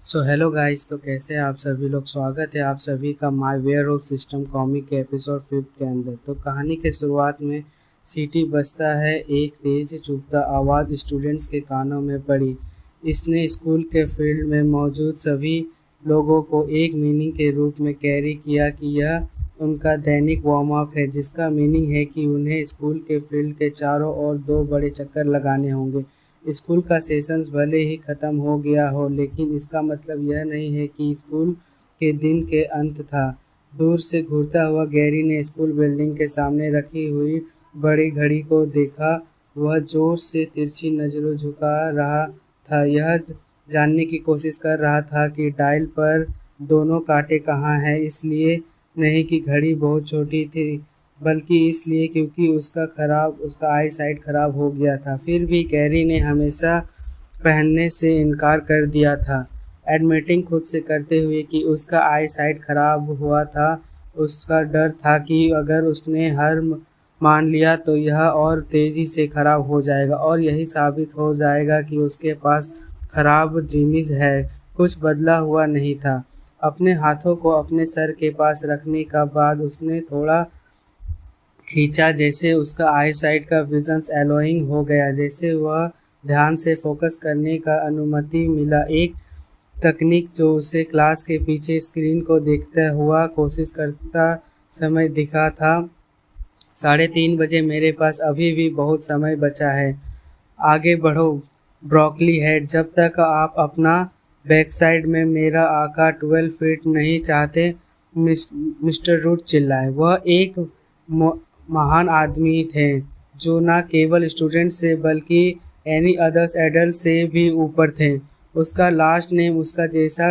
So hello guys, तो कैसे हैं आप सभी लोग। स्वागत है आप सभी का my wear of system comic के एपिसोड 5 के अंदर। तो कहानी के शुरुआत में सीटी बजता है। एक तेज चुभता आवाज़ स्टूडेंट्स के कानों में पड़ी। इसने स्कूल के फील्ड में मौजूद सभी लोगों को एक मीनिंग के रूप में कैरी किया कि यह उनका दैनिक वार्म अप है, जिसका मीनिंग है कि उन्हें स्कूल के फील्ड के चारों ओर 2 बड़े चक्कर लगाने होंगे। स्कूल का सेशंस भले ही ख़त्म हो गया हो, लेकिन इसका मतलब यह नहीं है कि स्कूल के दिन के अंत था। दूर से घूरता हुआ गैरी ने स्कूल बिल्डिंग के सामने रखी हुई बड़ी घड़ी को देखा। वह जोर से तिरछी नज़रों झुका रहा था, यह जानने की कोशिश कर रहा था कि डायल पर दोनों कांटे कहाँ हैं। इसलिए नहीं कि घड़ी बहुत छोटी थी, बल्कि इसलिए क्योंकि उसका आई साइट ख़राब हो गया था। फिर भी गैरी ने हमेशा पहनने से इनकार कर दिया था, एडमिटिंग खुद से करते हुए कि उसका आई साइट ख़राब हुआ था। उसका डर था कि अगर उसने हार मान लिया तो यह और तेज़ी से ख़राब हो जाएगा और यही साबित हो जाएगा कि उसके पास ख़राब जीनिस है। कुछ बदला हुआ नहीं था। अपने हाथों को अपने सर के पास रखने का बाद उसने थोड़ा खींचा, जैसे उसका आई साइट का विजन्स एलोइंग हो गया, जैसे वह ध्यान से फोकस करने का अनुमति मिला। एक तकनीक जो उसे क्लास के पीछे स्क्रीन को देखता हुआ कोशिश करता समय दिखा था। 3:30 बजे, मेरे पास अभी भी बहुत समय बचा है। आगे बढ़ो ब्रोकली हेड, जब तक आप अपना बैकसाइड में मेरा आका 12 फीट नहीं चाहते। मिस्टर रूट चिल्लाए। वह एक महान आदमी थे जो न केवल स्टूडेंट से बल्कि एनी अदर्स एडल्ट से भी ऊपर थे। उसका लास्ट नेम उसका जैसा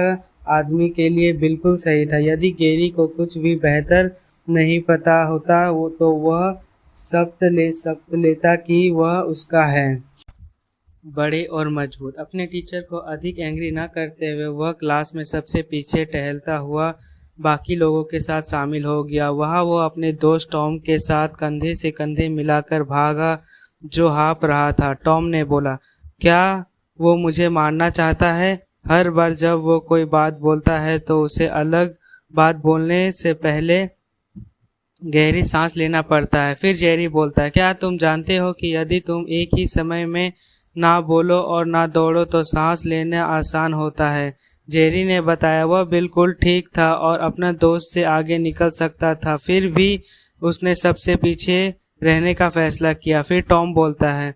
आदमी के लिए बिल्कुल सही था। यदि गेरी को कुछ भी बेहतर नहीं पता होता तो वह शब्द लेता कि वह उसका है। बड़े और मजबूत। अपने टीचर को अधिक एंग्री न करते हुए वह क्लास में सबसे पीछे टहलता हुआ बाकी लोगों के साथ शामिल हो गया। वहाँ वो अपने दोस्त टॉम के साथ कंधे से कंधे मिलाकर भागा, जो हाँफ रहा था। टॉम ने बोला, क्या वो मुझे मारना चाहता है? हर बार जब वो कोई बात बोलता है तो उसे अलग बात बोलने से पहले गहरी सांस लेना पड़ता है। फिर जेरी बोलता है, क्या तुम जानते हो कि यदि तुम एक ही समय में ना बोलो और ना दौड़ो तो सांस लेना आसान होता है? जेरी ने बताया। वह बिल्कुल ठीक था और अपना दोस्त से आगे निकल सकता था, फिर भी उसने सबसे पीछे रहने का फैसला किया। फिर टॉम बोलता है,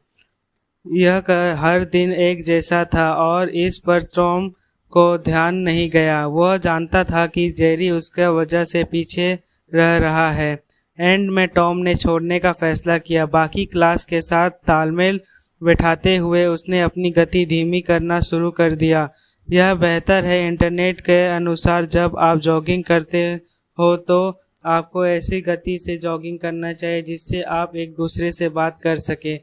यह हर दिन एक जैसा था और इस पर टॉम को ध्यान नहीं गया। वह जानता था कि जेरी उसके वजह से पीछे रह रहा है। एंड में टॉम ने छोड़ने का फैसला किया। बाकी क्लास के साथ तालमेल बैठाते हुए उसने अपनी गति धीमी करना शुरू कर दिया। यह बेहतर है। इंटरनेट के अनुसार जब आप जॉगिंग करते हो तो आपको ऐसी गति से जॉगिंग करना चाहिए जिससे आप एक दूसरे से बात कर सकें।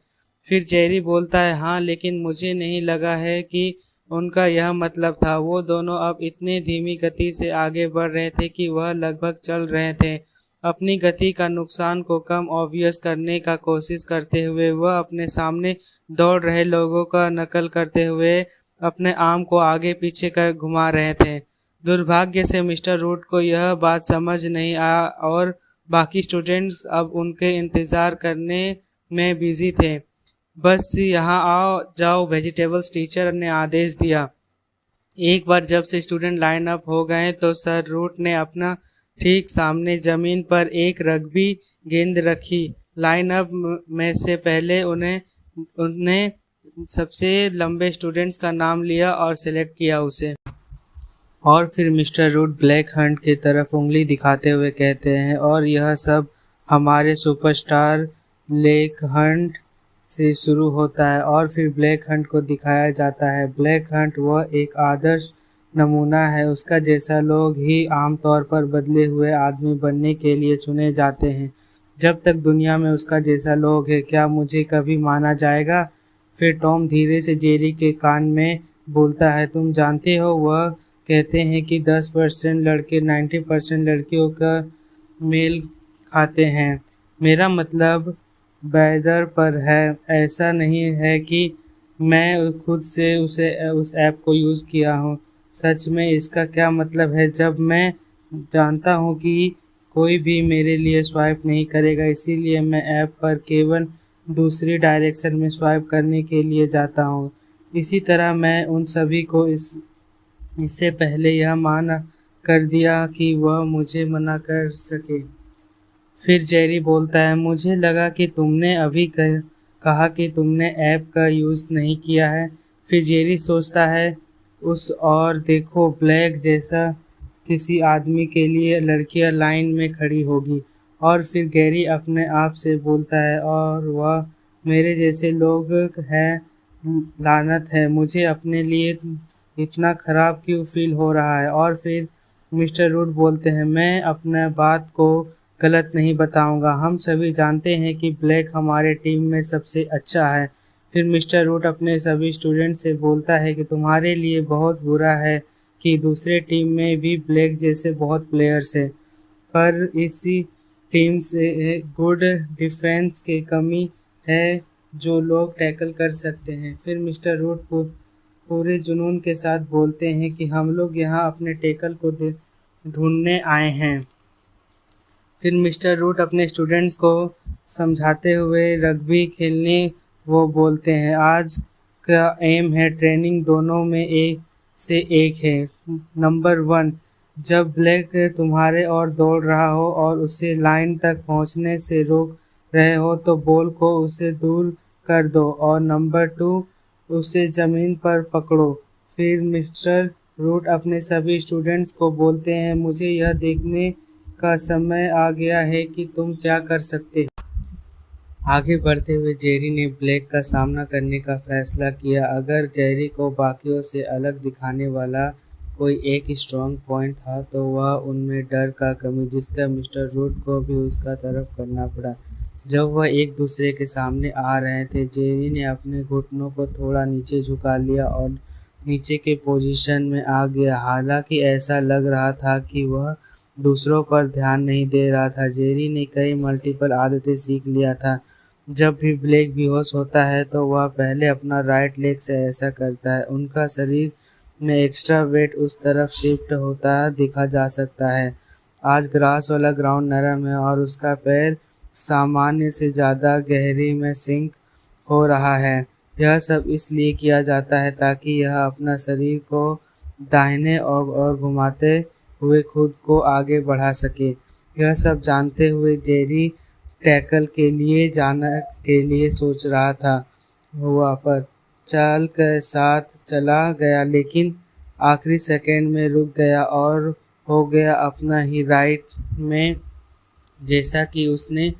फिर जेरी बोलता है, हाँ, लेकिन मुझे नहीं लगा है कि उनका यह मतलब था। वो दोनों अब इतने धीमी गति से आगे बढ़ रहे थे कि वह लगभग चल रहे थे। अपनी गति का नुकसान को कम ऑब्वियस करने का कोशिश करते हुए वह अपने सामने दौड़ रहे लोगों का नकल करते हुए अपने आर्म को आगे पीछे कर घुमा रहे थे। दुर्भाग्य से मिस्टर रूट को यह बात समझ नहीं आया और बाकी स्टूडेंट्स अब उनके इंतज़ार करने में बिजी थे। बस यहाँ आओ जाओ, वेजिटेबल्स टीचर ने आदेश दिया। एक बार जब से स्टूडेंट लाइन अप हो गए तो सर रूट ने अपना ठीक सामने ज़मीन पर एक रग्बी गेंद रखी। लाइन अप में से पहले उन्हें सबसे लंबे स्टूडेंट्स का नाम लिया और सिलेक्ट किया उसे। और फिर मिस्टर रूट ब्लैक हंट की तरफ उंगली दिखाते हुए कहते हैं, और यह सब हमारे सुपरस्टार ब्लैक हंट से शुरू होता है। और फिर ब्लैक हंट को दिखाया जाता है। ब्लैक हंट वह एक आदर्श नमूना है। उसका जैसा लोग ही आमतौर पर बदले हुए आदमी बनने के लिए चुने जाते हैं। जब तक दुनिया में उसका जैसा लोग है, क्या मुझे कभी माना जाएगा? फिर टॉम धीरे से जेरी के कान में बोलता है, तुम जानते हो वह कहते हैं कि 10% लड़के 90% लड़कियों का मेल खाते हैं। मेरा मतलब वेदर पर है। ऐसा नहीं है कि मैं खुद से उस ऐप को यूज़ किया हूँ। सच में इसका क्या मतलब है जब मैं जानता हूँ कि कोई भी मेरे लिए स्वाइप नहीं करेगा, इसीलिए मैं ऐप पर केवल दूसरी डायरेक्शन में स्वाइप करने के लिए जाता हूँ। इसी तरह मैं उन सभी को इससे पहले यह माना कर दिया कि वह मुझे मना कर सके। फिर जेरी बोलता है, मुझे लगा कि तुमने अभी कहा कि तुमने ऐप का यूज़ नहीं किया है। फिर जेरी सोचता है और देखो, ब्लैक जैसा किसी आदमी के लिए लड़कियां लाइन में खड़ी होगी। और फिर गैरी अपने आप से बोलता है, और वह मेरे जैसे लोग हैं, लानत है, मुझे अपने लिए इतना ख़राब क्यों फील हो रहा है। और फिर मिस्टर रूट बोलते हैं, मैं अपने बात को गलत नहीं बताऊंगा, हम सभी जानते हैं कि ब्लैक हमारे टीम में सबसे अच्छा है। फिर मिस्टर रूट अपने सभी स्टूडेंट से बोलता है कि तुम्हारे लिए बहुत बुरा है कि दूसरे टीम में भी ब्लैक जैसे बहुत प्लेयर्स हैं, पर इसी टीम से गुड डिफेंस की कमी है जो लोग टैकल कर सकते हैं। फिर मिस्टर रूट को पूरे जुनून के साथ बोलते हैं कि हम लोग यहाँ अपने टैकल को ढूंढने आए हैं। फिर मिस्टर रूट अपने स्टूडेंट्स को समझाते हुए रग्बी खेलने वो बोलते हैं, आज का एम है ट्रेनिंग दोनों में एक से एक है। नंबर 1, जब ब्लैक तुम्हारे और दौड़ रहा हो और उसे लाइन तक पहुंचने से रोक रहे हो तो बॉल को उसे दूर कर दो। और नंबर 2, उसे ज़मीन पर पकड़ो। फिर मिस्टर रूट अपने सभी स्टूडेंट्स को बोलते हैं, मुझे यह देखने का समय आ गया है कि तुम क्या कर सकते हो। आगे बढ़ते हुए जेरी ने ब्लैक का सामना करने का फैसला किया। अगर जेरी को बाकियों से अलग दिखाने वाला कोई एक स्ट्रॉन्ग पॉइंट था तो वह उनमें डर का कमी, जिसका मिस्टर रूट को भी उसका तरफ करना पड़ा। जब वह एक दूसरे के सामने आ रहे थे, जेरी ने अपने घुटनों को थोड़ा नीचे झुका लिया और नीचे के पोजीशन में आ गया। हालांकि ऐसा लग रहा था कि वह दूसरों पर ध्यान नहीं दे रहा था। जेरी ने कई मल्टीपल आदतें सीख लिया था। जब भी ब्लैक बेहोश होता है तो वह पहले अपना राइट लेग से ऐसा करता है। उनका शरीर में एक्स्ट्रा वेट उस तरफ शिफ्ट होता देखा जा सकता है। आज ग्रास वाला ग्राउंड नरम है और उसका पैर सामान्य से ज़्यादा गहरी में सिंक हो रहा है। यह सब इसलिए किया जाता है ताकि यह अपना शरीर को दाहिने और घुमाते हुए खुद को आगे बढ़ा सके। यह सब जानते हुए जेरी टैकल के लिए जाने के लिए सोच रहा था। हुआ पर चाल के साथ चला गया, लेकिन आखिरी सेकंड में रुक गया और हो गया अपना ही राइट में, जैसा कि उसने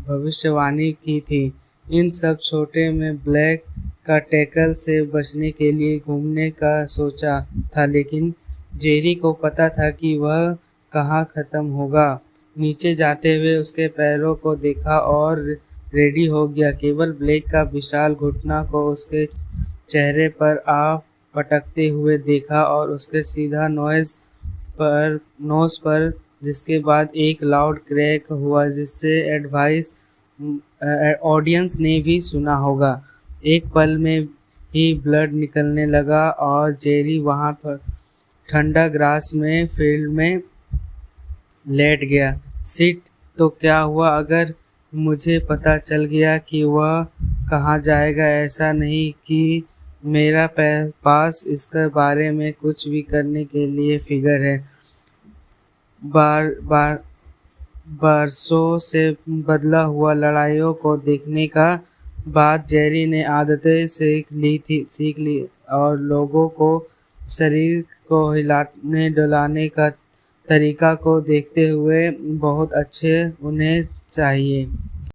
भविष्यवाणी की थी। इन सब छोटे में ब्लैक का टैकल से बचने के लिए घूमने का सोचा था, लेकिन जेरी को पता था कि वह कहाँ ख़त्म होगा। नीचे जाते हुए उसके पैरों को देखा और रेडी हो गया। केवल ब्लैक का विशाल घुटना को उसके चेहरे पर आ पटकते हुए देखा और उसके सीधा नोज पर, जिसके बाद एक लाउड क्रैक हुआ जिससे ऑडियंस ने भी सुना होगा। एक पल में ही ब्लड निकलने लगा और जेरी वहाँ ठंडा ग्रास में फील्ड में लेट गया। सिट, तो क्या हुआ अगर मुझे पता चल गया कि वह कहाँ जाएगा? ऐसा नहीं कि मेरा पास इसके बारे में कुछ भी करने के लिए फिगर है। बरसों से बदला हुआ लड़ाइयों को देखने का बाद जेरी ने आदतें सीख ली और लोगों को शरीर को हिलाने डुलाने का तरीका को देखते हुए बहुत अच्छे उन्हें चाहिए।